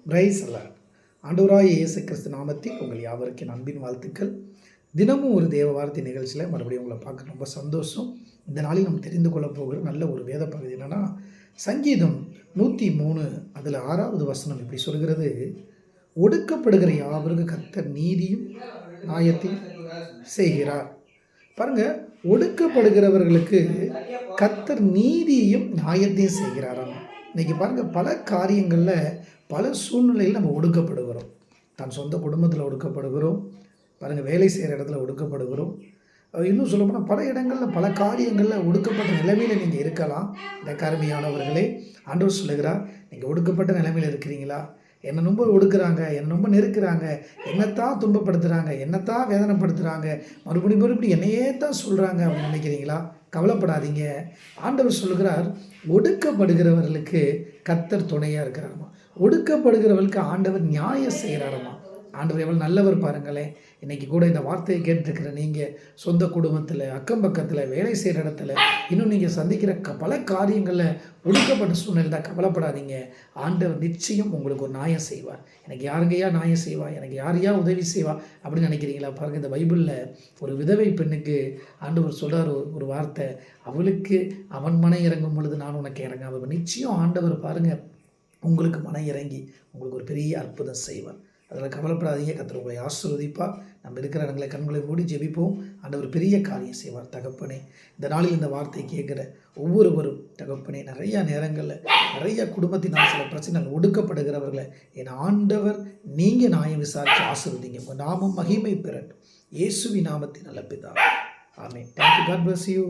Price அல்லாஹ். ஆண்டவராகிய இயேசு கிறிஸ்து நாமத்தில் உங்கள் யாவருக்கும் என் அன்பின் வாழ்த்துக்கள். தினமும் ஒரு தேவ வார்த்தை நிகழ்ச்சியில் மறுபடியும் உங்களை பார்க்க ரொம்ப சந்தோஷம். இந்த நாளில் நம்ம தெரிந்து கொள்ள போகிற நல்ல ஒரு வேத பகுதி என்னென்னா, சங்கீதம் 103 அதில் 6வது வசனம் இப்படி சொல்கிறது: ஒடுக்கப்படுகிற யாவருக்கு கர்த்தர் நீதியும் நியாயத்தையும் செய்கிறார். பாருங்க, ஒடுக்கப்படுகிறவர்களுக்கு கர்த்தர் நீதியையும் நியாயத்தையும் செய்கிறாராம். இன்றைக்கி பாருங்கள், பல காரியங்களில் பல சூழ்நிலையில் நம்ம ஒடுக்கப்படுகிறோம். தன் சொந்த குடும்பத்தில் ஒடுக்கப்படுகிறோம். பாருங்கள், வேலை செய்கிற இடத்துல ஒடுக்கப்படுகிறோம். இன்னும் சொல்லப்போனால் பல இடங்களில் பல காரியங்களில் ஒடுக்கப்பட்ட நிலைமையில் நீங்கள் இருக்கலாம். இந்த அருமையானவர்களே, ஆண்டவர் சொல்லுகிறார், நீங்கள் ஒடுக்கப்பட்ட நிலைமையில் இருக்கிறீங்களா? என்னை ரொம்ப ஒடுக்குறாங்க, என்னை ரொம்ப நெருக்கிறாங்க, என்னத்தான் துன்பப்படுத்துகிறாங்க, என்னத்தான் வேதனைப்படுத்துகிறாங்க, மறுபடியும் என்னையே தான் சொல்கிறாங்க அப்படின்னு நினைக்கிறீங்களா? கவலைப்படாதீங்க. ஆண்டவர் சொல்லுகிறார், ஒடுக்கப்படுகிறவர்களுக்கு கர்த்தர் துணையாக இருக்கிறாராமா. ஒடுக்கப்படுகிறவர்களுக்கு ஆண்டவர் நியாயம் செய்கிறாராமா. ஆண்டவர் எவ்வளோ நல்லவர் பாருங்களேன். இன்றைக்கி கூட இந்த வார்த்தையை கேட்டுருக்கிற நீங்கள் சொந்த குடும்பத்தில், அக்கம் பக்கத்தில், வேலை செய்கிற இடத்துல, இன்னும் நீங்கள் சந்திக்கிற பல காரியங்களில் ஒடுக்கப்பட்ட சூழ்நிலை தான். கவலைப்படாதீங்க. ஆண்டவர் நிச்சயம் உங்களுக்கு ஒரு நியாயம் செய்வார். எனக்கு யாருங்கய்யா நியாயம் செய்வா, எனக்கு யாரையா உதவி செய்வா அப்படின்னு நினைக்கிறீங்களா? பாருங்கள், இந்த பைபிளில் ஒரு விதவை பெண்ணுக்கு ஆண்டவர் சொல்கிறார் ஒரு வார்த்தை: அவளுக்கு அவன் மன இறங்கும் பொழுது நான் உனக்கு இறங்க. அவர் நிச்சயம் ஆண்டவர் பாருங்கள் உங்களுக்கு மன இறங்கி உங்களுக்கு ஒரு பெரிய அற்புதம் செய்வார். அதில் கவலைப்படாதீங்க. கர்த்தர் உங்களை ஆசீர்வதிப்பார். நம்ம இருக்கிற இடங்களை கண்களை மூடி ஜெபிப்போம். ஆண்டவர் பெரிய காரியம் செய்வார். தகப்பனே, இந்த நாளில் இந்த வார்த்தையை கேட்குற ஒவ்வொருவரும் தகப்பனே, நிறையா நேரங்களில் நிறைய குடும்பத்தினால் சில பிரச்சனைகள் ஒடுக்கப்படுகிறவர்களை என் ஆண்டவர் நீங்கள் நியாயம் விசாரித்து ஆசீர்வதிங்க. உங்கள் நாமம் மகிமை பெறட்டும். இயேசுவின் நாமத்தின் நல்ல பிதாவே, ஆமென். தேங்க்யூ. God bless you.